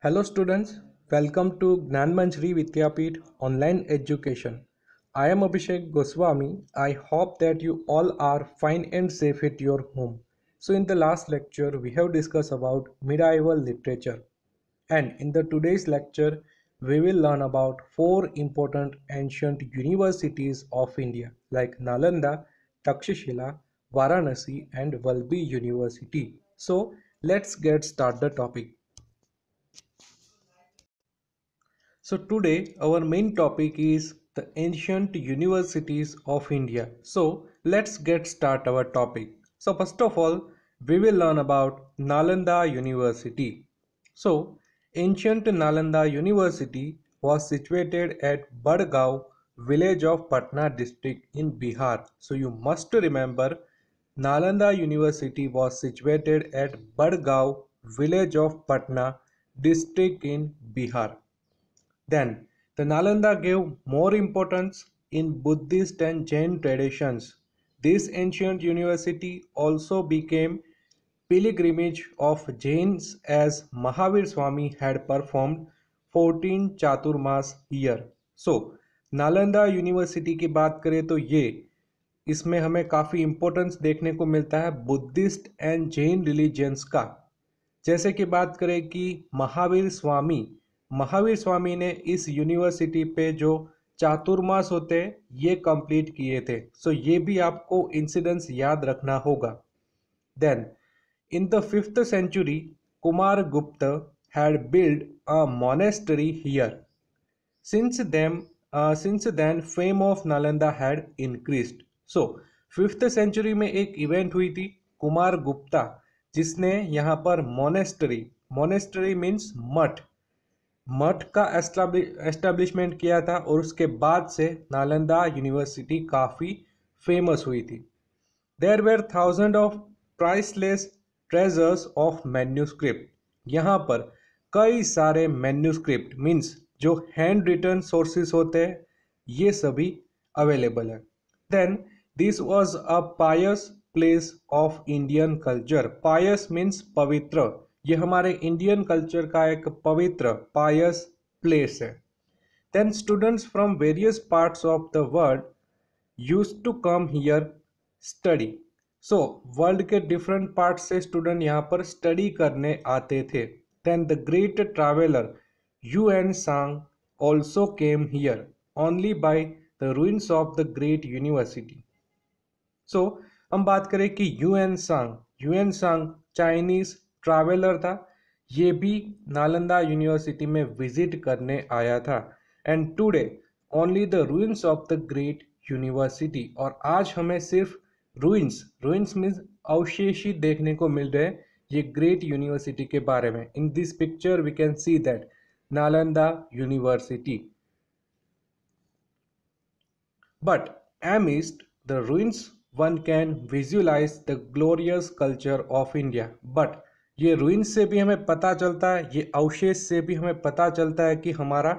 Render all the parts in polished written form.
Hello students, welcome to Gnanmanjri Vidyapeeth Online Education. I am Abhishek Goswami. I hope that you all are fine and safe at your home. So in the last lecture we have discussed about medieval literature, and in the today's lecture we will learn about four important ancient universities of India like Nalanda, Takshashila, Varanasi and Valbi University. So let's get start the topic. So today our main topic is the ancient universities of India. So let's get start our topic. So first of all we will learn about Nalanda University. So ancient Nalanda University was situated at Badgaon village of Patna district in Bihar. So you must remember Nalanda University was situated at Badgaon village of Patna district in Bihar. Then, the Nalanda gave more importance in Buddhist and Jain traditions. This ancient university also became pilgrimage of Jains as Mahavir Swami had performed 14 Chaturmas year. So, Nalanda university की बात करें तो ये इसमें हमें काफ़ी importance देखने को मिलता है बुद्धिस्ट एंड जैन रिलीजियंस का। जैसे कि बात करें कि महावीर स्वामी ने इस यूनिवर्सिटी पे जो चातुर्मास होते हैं ये कंप्लीट किए थे। सो ये भी आपको इंसिडेंस याद रखना होगा। Then in the 5th century Kumar Gupta had built a monastery here. Since then fame of Nalanda had increased. So 5th century में एक इवेंट हुई थी कुमार गुप्ता जिसने यहाँ पर मोनेस्ट्री मीन्स मठ का एस्टेब्लिशमेंट किया था और उसके बाद से नालंदा यूनिवर्सिटी काफ़ी फेमस हुई थी। There were thousand of priceless treasures of manuscript. यहाँ पर कई सारे मैन्यूस्क्रिप्ट मीन्स जो हैंड रिटन सोर्सेस होते हैं ये सभी अवेलेबल है। Then this was a pious place of Indian culture. Pious means पवित्र, ये हमारे इंडियन कल्चर का एक पवित्र पायस प्लेस है। Then students from various parts of the world used to come here study. So world के different part से student यहाँ पर स्टडी करने आते थे। Then the great traveller UN Tsang also came here only by the ruins of the great university. So हम बात करें कि यूएन सांग चाइनीज ट्रैवलर था, ये भी नालंदा यूनिवर्सिटी में विजिट करने आया था। And today only the ruins of the great university, और आज हमें सिर्फ रूइंस मीन्स अवशेष ही देखने को मिल रहे हैं ये ग्रेट यूनिवर्सिटी के बारे में। In this picture we can see that Nalanda university, but amidst the ruins one can visualize the glorious culture of India. But ये ruins से भी हमें पता चलता है, ये अवशेष से भी हमें पता चलता है कि हमारा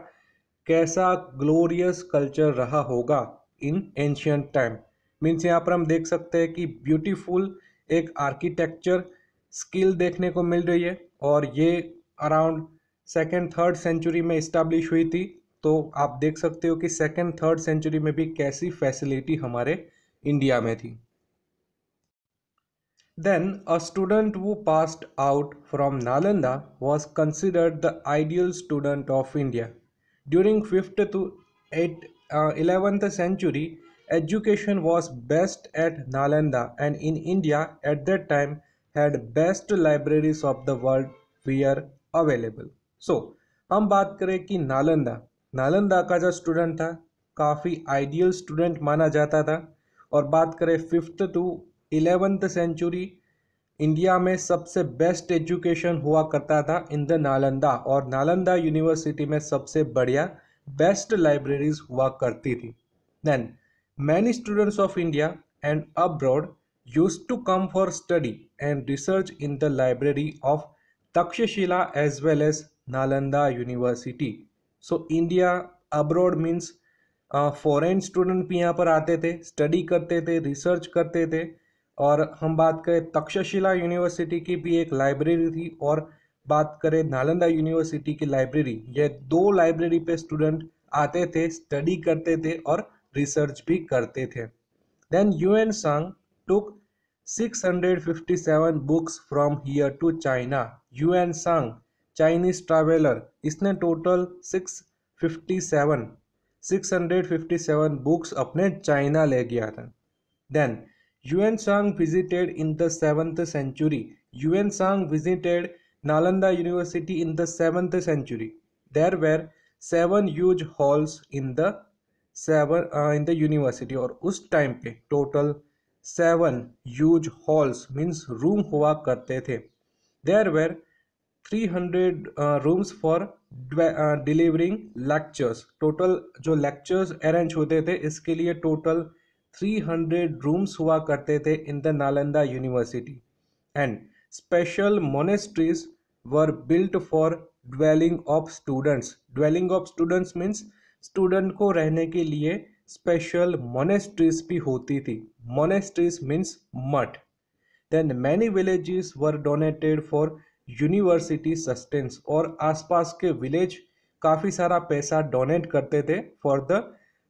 कैसा ग्लोरियस कल्चर रहा होगा इन एंशियंट टाइम। मीन्स यहाँ पर हम देख सकते हैं कि ब्यूटीफुल एक आर्किटेक्चर स्किल देखने को मिल रही है और ये अराउंड 2nd 3rd सेंचुरी में इस्टेब्लिश हुई थी। तो आप देख सकते हो कि 2nd 3rd सेंचुरी में भी कैसी फैसिलिटी हमारे इंडिया में थी। Then a student who passed out from Nalanda was considered the ideal student of India. During 5th to 11th century, education was best at Nalanda, and in India at that time had best libraries of the world were available. So हम बात करें कि नालंदा का जो student था काफ़ी ideal student माना जाता था। और बात करें 5th to 11th century, India में सबसे बेस्ट एजुकेशन हुआ करता था इन द नालंदा, और नालंदा यूनिवर्सिटी में सबसे बढ़िया बेस्ट लाइब्रेरीज हुआ करती थी। Then many students of India and abroad used to come for study and research in the library of Takshashila as well as Nalanda university. So India abroad means foreign student भी यहाँ पर आते थे, स्टडी करते थे, रिसर्च करते थे। और हम बात करें तक्षशिला यूनिवर्सिटी की भी एक लाइब्रेरी थी और बात करें नालंदा यूनिवर्सिटी की लाइब्रेरी, ये 2 लाइब्रेरी पे स्टूडेंट आते थे, स्टडी करते थे और रिसर्च भी करते थे। Then Hiuen Tsang took 657 books from here to China. Hiuen Tsang Chinese traveller, इसने टोटल 657 बुक्स अपने चाइना ले गया था। Then Yuan Shang visited in the 7th century. Yuan Shang visited Nalanda University in the 7th century. There were 7 huge halls in the university, और उस time पे total 7 huge halls means room हुआ करते थे। There were 300 rooms for delivering lectures. Total जो lectures arrange होते थे इसके लिए टोटल 300 रूम्स हुआ करते थे in the Nalanda university. And special monasteries were built for dwelling of students. Dwelling of students means student को रहने के लिए स्पेशल मोनेस्ट्रीज भी होती थी। मोनेस्ट्रीज मीन्स मठ। Then many villages were donated for university sustenance, और आसपास के विलेज काफ़ी सारा पैसा डोनेट करते थे for the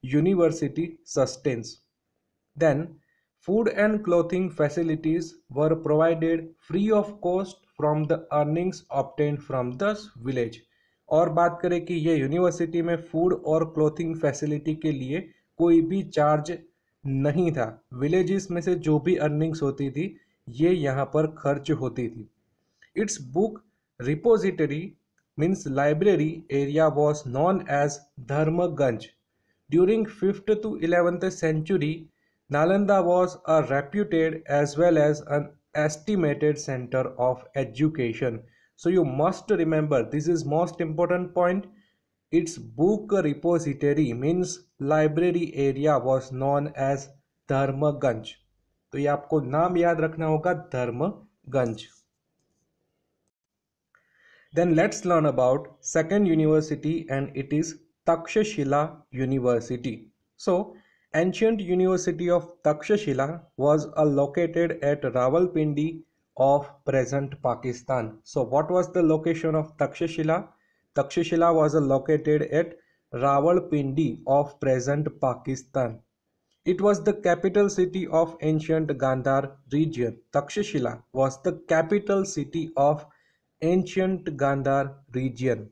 university sustains. Then, food and clothing facilities were provided free of cost from the earnings obtained from the village. और बात करें कि ये यूनिवर्सिटी में फूड और क्लोथिंग फैसिलिटी के लिए कोई भी चार्ज नहीं था। विलेजेस में से जो भी अर्निंग्स होती थी ये यहाँ पर खर्च होती थी। Its book repository means library area was known as Dharmaganj. During 5th to 11th century, Nalanda was a reputed as well as an estimated center of education. So you must remember, this is most important point. Its book repository means library area was known as Dharmaganj. तो ये आपको नाम याद रखना होगा, Dharmaganj. Then let's learn about second university and it is Takshashila University. So ancient university of Takshashila was located at Rawalpindi of present Pakistan. So what was the location of Takshashila? Takshashila was located at Rawalpindi of present Pakistan. It was the capital city of ancient Gandhar region. Takshashila was the capital city of ancient Gandhar region,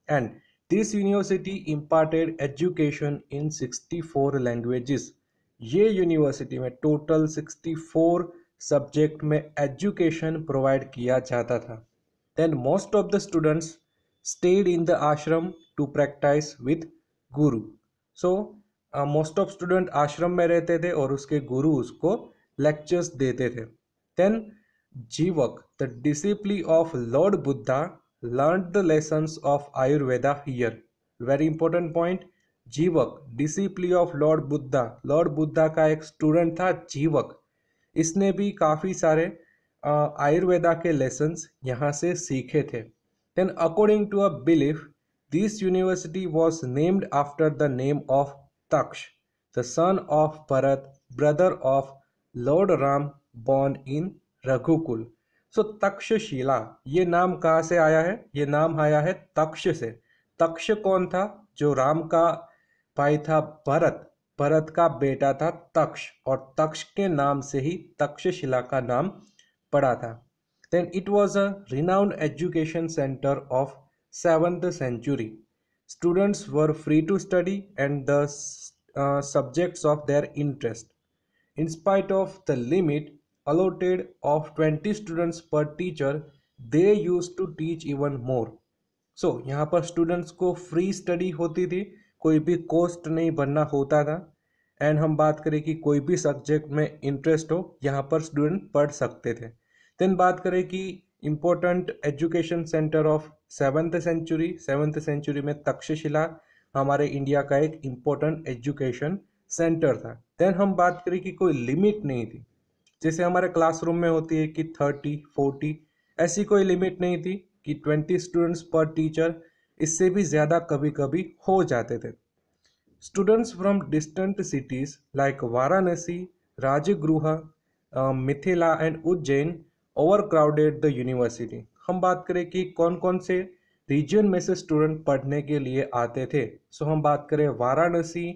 and this university imparted education in 64 languages. ये university में total 64 subject में education provide किया जाता था। Then most of the students stayed in the ashram to practise with guru. So most of student आश्रम में रहते थे और उसके गुरु उसको लेक्चर्स देते थे। Then Jivaka, the disciple of lord Buddha, learned the lessons of Ayurveda here. Very important point. Jivaka, disciple of lord Buddha, lord Buddha का एक स्टूडेंट था जीवक। इसने भी काफ़ी सारे आयुर्वेदा के लेसन्स यहाँ से सीखे थे। Then according to a belief this university was named after the name of Taksha, the son of Bharat, brother of lord Ram, born in Raghukul. So Takshashila, ये नाम कहाँ से आया है? ये नाम आया है तक्ष से। तक्ष कौन था? जो राम का भाई था भरत, भरत का बेटा था तक्ष, और तक्ष के नाम से ही तक्षशिला का नाम पड़ा था। Then it was a renowned education centre of 7th century. Students were free to study and the subjects of their interest. In spite of the limit allotted of 20 students per teacher, they used to teach even more. So यहाँ पर students को free study होती थी, कोई भी cost नहीं भरना होता था। एंड हम बात करें कि कोई भी सब्जेक्ट में इंटरेस्ट हो, यहाँ पर स्टूडेंट पढ़ सकते थे। देन बात करें कि important education centre of 7th century, 7th century में तक्षशिला हमारे इंडिया का एक इम्पोर्टेंट एजुकेशन सेंटर था। देन हम बात करें कि कोई लिमिट नहीं थी, जैसे हमारे क्लासरूम में होती है कि 30, 40, ऐसी कोई लिमिट नहीं थी कि 20 स्टूडेंट्स पर टीचर, इससे भी ज़्यादा कभी कभी हो जाते थे। Students from distant cities like Varanasi, Rajgriha, Mithila and Ujjain overcrowded the university. हम बात करें कि कौन कौन से रीजन में से स्टूडेंट पढ़ने के लिए आते थे, सो हम बात करें वाराणसी,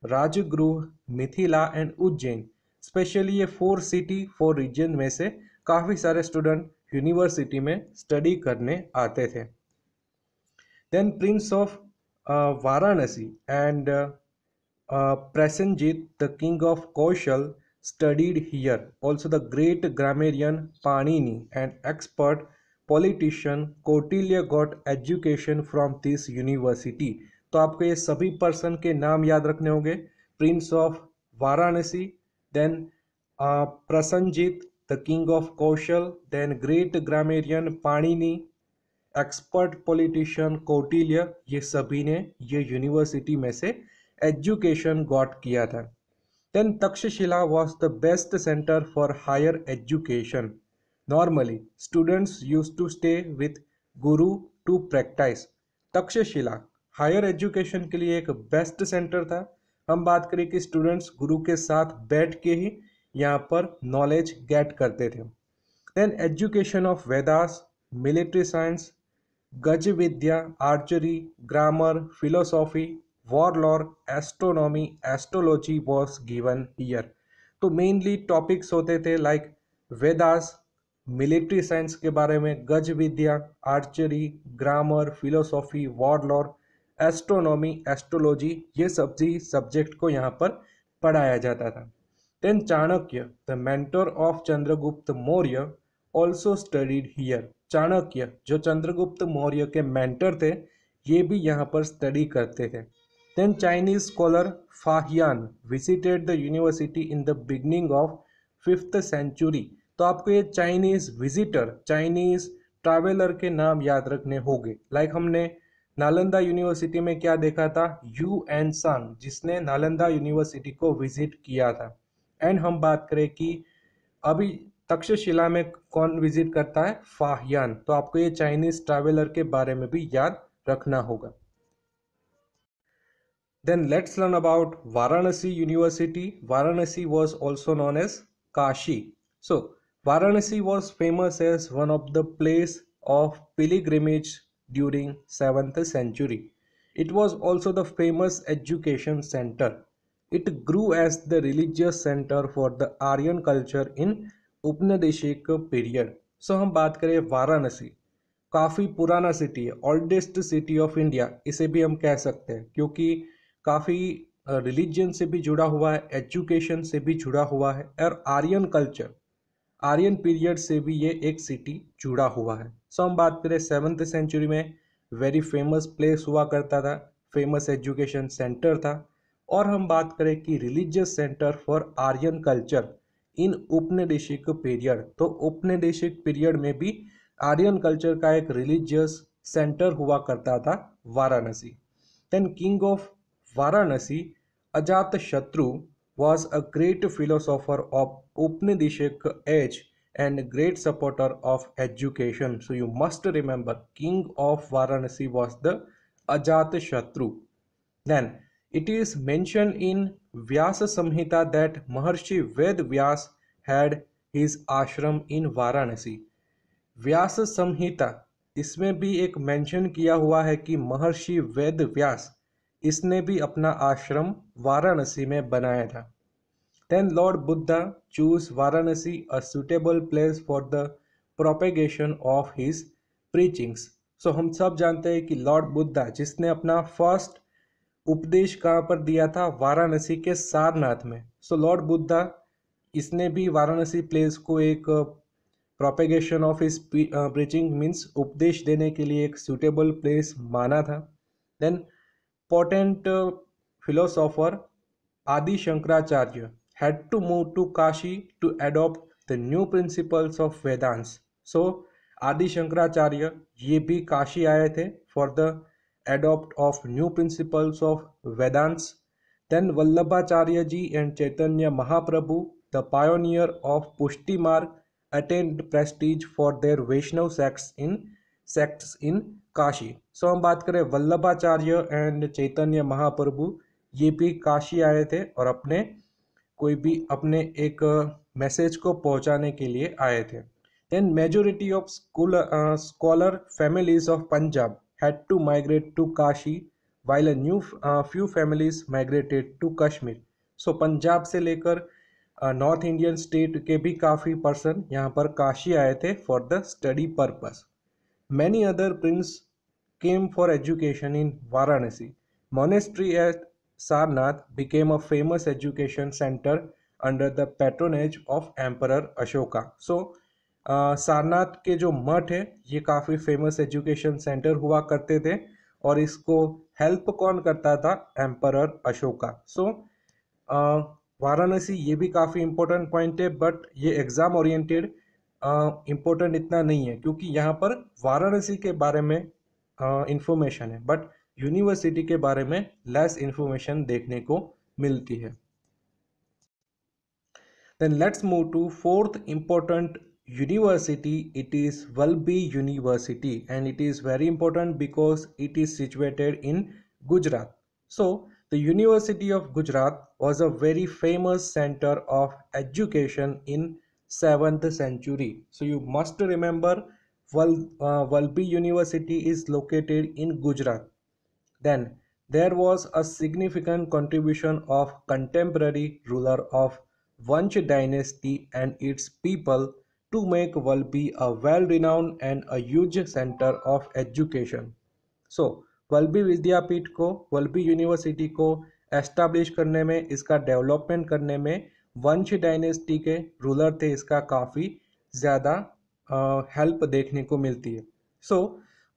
राजगृह, मिथिला एंड उज्जैन। स्पेशली ये 4 सिटी 4 रीजन में से काफ़ी सारे स्टूडेंट यूनिवर्सिटी में स्टडी करने आते थे। Then prince of Varanasi and Prasenjit, the king of Kaushal, studied here. Also, the great grammarian Panini and expert politician Kautilya got education from this university. तो आपको ये सभी पर्सन के नाम याद रखने होंगे। Prince of Varanasi, then Prasannajit the king of Kaushal, then great grammarian Panini, expert politician Kautilya, ये सभी ने ये यूनिवर्सिटी में से एजुकेशन गॉट किया था। Then Takshashila was the best centre for higher education. Normally students use to stay with guru to practice. Takshashila higher education के लिए एक बेस्ट सेंटर था। हम बात करें कि स्टूडेंट्स गुरु के साथ बैठ के ही यहाँ पर नॉलेज गेट करते थे। Then education of Vedas, military science, gaj Vidya, archery, grammar, philosophy, war lore, astronomy, astrology was given here. तो मेनली टॉपिक्स होते थे लाइक वेदास, मिलिट्री साइंस के बारे में, गज विद्या, archery, grammar, philosophy, war lore, astronomy, astrology, ये सभी सब्जेक्ट को यहाँ पर पढ़ाया जाता था। Then Chanakya, the mentor of Chandragupta Maurya, also studied here. Chanakya जो चंद्रगुप्त मौर्य के मेंटर थे, ये भी यहाँ पर स्टडी करते थे। Then Chinese scholar Fahian visited the university in the beginning of 5th century. तो आपको ये चाइनीज विजिटर, चाइनीज ट्रैवलर के नाम याद रखने होंगे। लाइक हमने नालंदा यूनिवर्सिटी में क्या देखा था, यू एन सांग, जिसने नालंदा यूनिवर्सिटी को विजिट किया था। एंड हम बात करें कि अभी तक्षशिला में कौन विजिट करता है, फाहियान। तो आपको ये चाइनीज ट्रैवलर के बारे में भी याद रखना होगा। Then let's learn about Varanasi University. Varanasi was also known as Kashi. So Varanasi was famous as one of the place of pilgrimage during 7th century. It was also the famous education center. It grew as the religious center for the Aryan culture in उपनिवेशिक period. So हम बात करें वाराणसी, काफ़ी पुराना city है, oldest city of India इसे भी हम कह सकते हैं, क्योंकि काफ़ी रिलीजन से भी जुड़ा हुआ है, एजुकेशन से भी जुड़ा हुआ है, और आर्यन कल्चर, आर्यन पीरियड से भी ये एक सिटी जुड़ा हुआ है। सो हम बात करें 7th सेंचुरी में वेरी फेमस प्लेस हुआ करता था, फेमस एजुकेशन सेंटर था। और हम बात करें कि religious centre for Aryan culture in उपनिवेशिक पीरियड, तो उपनिवेशिक पीरियड में भी आर्यन कल्चर का एक रिलीजियस सेंटर हुआ करता था Varanasi. Then king of Varanasi, Ajatashatru, was a great philosopher of Upanishadic age and great supporter of education. So you must remember, king of Varanasi was the Ajatashatru. Then it is mentioned in Vyasa Samhita that Maharshi Ved Vyas had his ashram in Varanasi. व्यास संहिता, इसमें भी एक mention किया हुआ है कि महर्षि वेद व्यास, इसने भी अपना आश्रम वाराणसी में बनाया था। Then lord Buddha choose Varanasi a suitable place for the propagation of his preachings. So हम सब जानते हैं कि लॉर्ड बुद्धा, जिसने अपना फर्स्ट उपदेश कहाँ पर दिया था, वाराणसी के सारनाथ में। सो लॉर्ड बुद्धा, इसने भी वाराणसी प्लेस को एक propagation of his preaching means उपदेश देने के लिए एक सुटेबल प्लेस माना था। Then potent philosopher Adi Shankaracharya had to move to Kashi to adopt the new principles of Vedants. So Adi Shankaracharya ये भी काशी आए थे for the adopt of new principles of Vedants. Then Vallabhacharya ji and Chaitanya Mahaprabhu, the pioneer of Pushti Marg, attained prestige for their Vaishnav sects in Kashi. सो हम बात करें Vallabhacharya and Chaitanya Mahaprabhu, ये भी काशी आए थे और अपने कोई भी अपने एक मैसेज को पहुंचाने के लिए आए थे। Then majority of scholar families of Punjab had to migrate to Kashi, while a few families migrated to Kashmir. So Punjab से लेकर नॉर्थ इंडियन स्टेट के भी काफ़ी पर्सन यहाँ पर काशी आए थे for the study purpose. Many other princes came for education in Varanasi. Monastery at Sarnath became a famous education center under the patronage of Emperor Ashoka. So, Sarnath के जो मठ है ये काफ़ी फेमस एजुकेशन सेंटर हुआ करते थे और इसको हेल्प कौन करता था? एम्परर अशोका. सो वाराणसी ये भी काफ़ी इंपॉर्टेंट पॉइंट है, बट ये एग्ज़ाम ओरिएंटेड इम्पोर्टेंट इतना नहीं है क्योंकि यहाँ पर वाराणसी के बारे में इंफॉर्मेशन है, बट यूनिवर्सिटी के बारे में लेस इंफॉर्मेशन देखने को मिलती है. Then let's move to fourth important university. It is Valbi University and it is very important because it is situated in Gujarat. So the University of Gujarat was a very famous center of education in 7th century. So you must remember Valbi University is located in Gujarat. Then there was a significant contribution of contemporary ruler of Vansh dynasty and its people to make Valbi a well-renowned and a huge center of education. So Vallabhi Vidyapeeth को, Vallabhi university को establish करने में, इसका development करने में वंश dynasty के ruler थे, इसका काफ़ी ज़्यादा हेल्प देखने को मिलती है. सो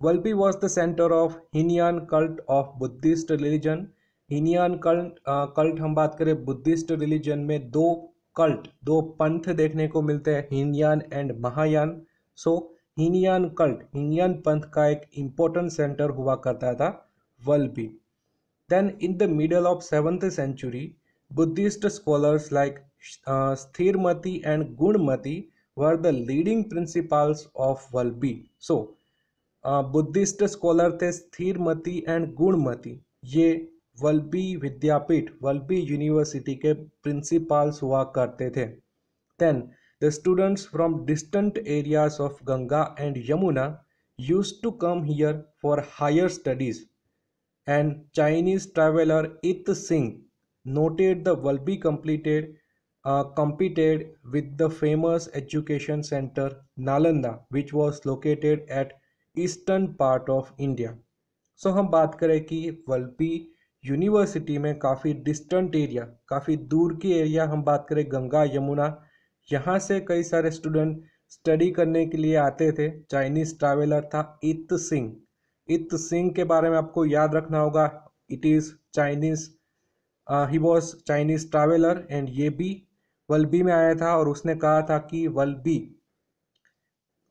Valpi was the center of Hinian cult of Buddhist religion. Hinian cult हम बात करें बुद्धिस्ट रिलीजन में दो पंथ देखने को मिलते हैं, हिनयान एंड महायान. सो हिनयान पंथ का एक इम्पोर्टेंट सेंटर हुआ करता था Vallabhi. Then in the middle of 7th century, Buddhist scholars like Sthirmati and Gunmati were the leading principals of Valbi. So Buddhist scholar थे स्थिरमती एंड गुणमती, ये वल्लभी विद्यापीठ, वल्लभी यूनिवर्सिटी के प्रिंसिपल्स हुआ करते थे. Then the students from distant areas of Ganga and Yamuna used to come here for higher studies and Chinese traveller I Tsing noted the Valbi competed with the famous education center Nalanda, which was located at eastern part of India. So हम बात करें कि Vallabhi university में काफ़ी distant area, काफ़ी दूर की area, हम बात करें गंगा यमुना, यहाँ से कई सारे स्टूडेंट स्टडी करने के लिए आते थे. चाइनीज़ ट्रैवलर था इत सिंह. इत सिंह के बारे में आपको याद रखना होगा, it is Chinese, he was Chinese traveller and ये भी वल्लभी में आया था और उसने कहा था कि वल्लभी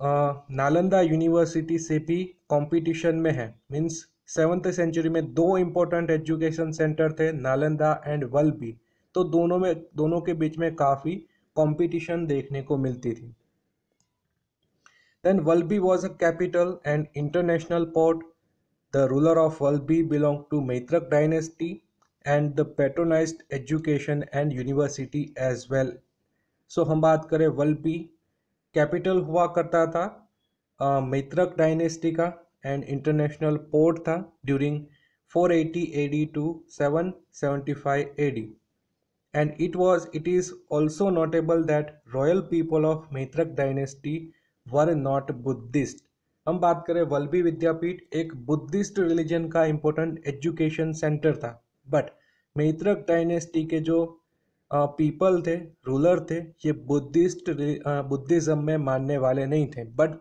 नालंदा यूनिवर्सिटी से भी कंपटीशन में है. मीन्स 7th सेंचुरी में दो इम्पोर्टेंट एजुकेशन सेंटर थे, नालंदा एंड वल्लभी, तो दोनों के बीच में काफ़ी कंपटीशन देखने को मिलती थी. Then Vallabhi was a capital and international port. The ruler of Vallabhi belong to Maitraka dynasty and the patronised education and university as well. So हम बात करें वल्लभी कैपिटल हुआ करता था मैत्रक डायनेस्टी का एंड इंटरनेशनल पोर्ट था during 480 AD to 775 AD. And it is also notable that royal people of Maitraka dynasty were not Buddhist. हम बात करें वल्लभी विद्यापीठ एक बुद्धिस्ट रिलीजन का इम्पोर्टेंट एजुकेशन सेंटर था, बट मैत्रक डायनेस्टी के जो पीपल थे, रूलर थे, ये बुद्धिज़्म में मानने वाले नहीं थे, बट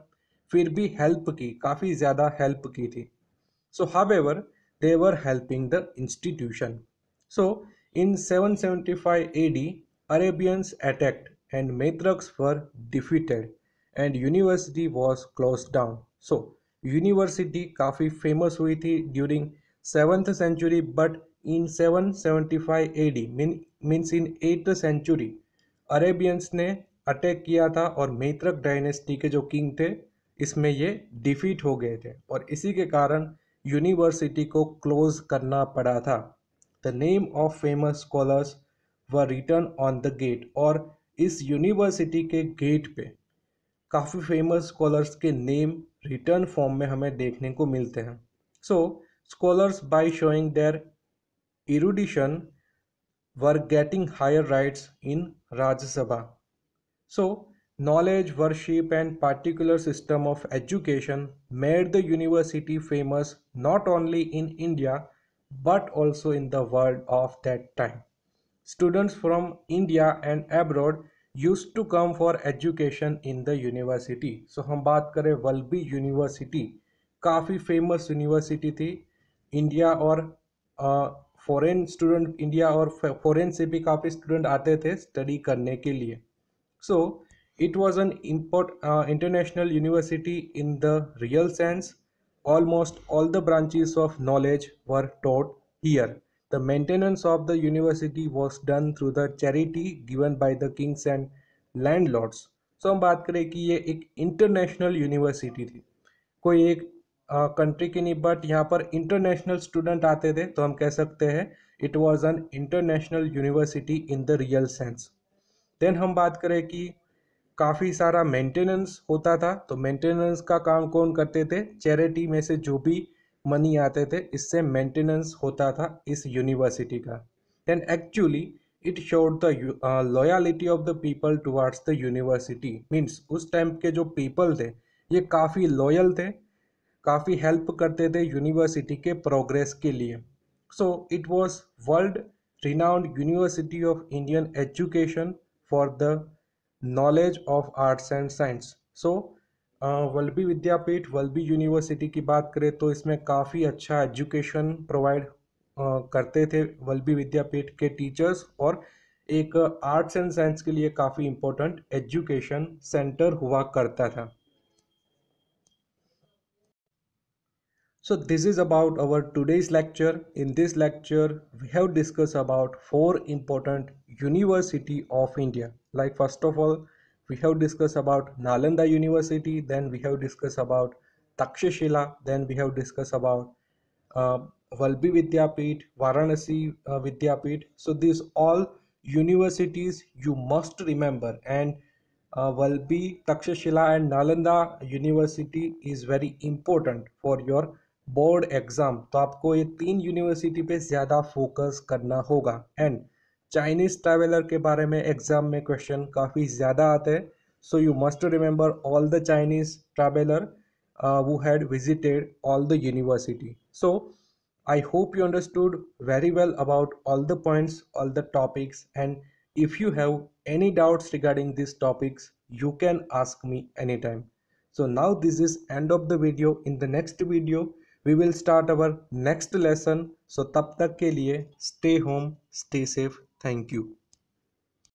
फिर भी हेल्प की, काफ़ी ज़्यादा हेल्प की थी. So however they were helping the institution. So in 775 AD Arabians attacked and Maitrakas were defeated and university was close down. So university काफ़ी फेमस हुई थी during 7th century, but in 775 AD means in 8th century Arabians ने attack किया था और Maitraka dynasty के जो king थे इसमें ये डिफीट हो गए थे और इसी के कारण यूनिवर्सिटी को क्लोज करना पड़ा था. The name of famous scholars were written on the gate, और इस यूनिवर्सिटी के गेट पे काफ़ी फेमस स्कॉलर्स के नेम रिटर्न फॉर्म में हमें देखने को मिलते हैं. So scholars by showing their erudition were getting higher rights in Rajya Sabha. So, knowledge, worship, and particular system of education made the university famous not only in India but also in the world of that time. Students from India and abroad used to come for education in the university. So हम बात करें Vallabhi university, काफ़ी famous university थी. India और foreign student, India और foreign से भी काफ़ी स्टूडेंट आते थे स्टडी करने के लिए. So it was an international university in the real sense. Almost all the branches of knowledge were taught here. The maintenance of the university was done through the charity given by the kings and landlords. So हम बात करें कि ये एक international university थी, कोई एक country की नहीं, बट यहाँ पर इंटरनेशनल स्टूडेंट आते थे, तो हम कह सकते हैं it was an international university in the real sense. Then हम बात करें कि काफ़ी सारा मेंटेनेंस होता था, तो मेंटेनेंस का काम कौन करते थे? चैरिटी में से जो भी मनी आते थे, इससे मेंटेनेंस होता था इस यूनिवर्सिटी का. Then actually it showed the loyalty of the people towards the university. Means उस टाइम के जो पीपल थे ये काफ़ी लॉयल थे, काफ़ी हेल्प करते थे यूनिवर्सिटी के प्रोग्रेस के लिए. So it was world renowned University of Indian Education for the knowledge of arts and science. So Vallabhi Vidyapeeth, Vallabhi university की बात करें तो इसमें काफ़ी अच्छा एजुकेशन प्रोवाइड करते थे वल्लभी विद्यापीठ के टीचर्स, और एक आर्ट्स एंड साइंस के लिए काफ़ी इम्पोर्टेंट एजुकेशन सेंटर हुआ करता था. So this is about our today's lecture. In this lecture, we have discussed about 4 important university of India. Like first of all, we have discussed about Nalanda University. Then we have discussed about Takshashila. Then we have discussed about uh, Valbhi Vidyapeeth, Varanasi Vidyapeeth. So these all universities you must remember, and Valbhi, Takshashila and Nalanda University is very important for your board exam. तो आपको ये 3 university पे ज़्यादा focus करना होगा. And Chinese traveller के बारे में एग्ज़ाम में क्वेश्चन काफ़ी ज़्यादा आते हैं. So you must remember all the Chinese traveller who had visited all the university. So I hope you understood very well about all the points, all the topics, and if you have any doubts regarding these topics, you can ask me anytime. So now this is end of the video. In the next video we will start our next lesson. So तब तक के लिए stay home, stay safe. Thank you.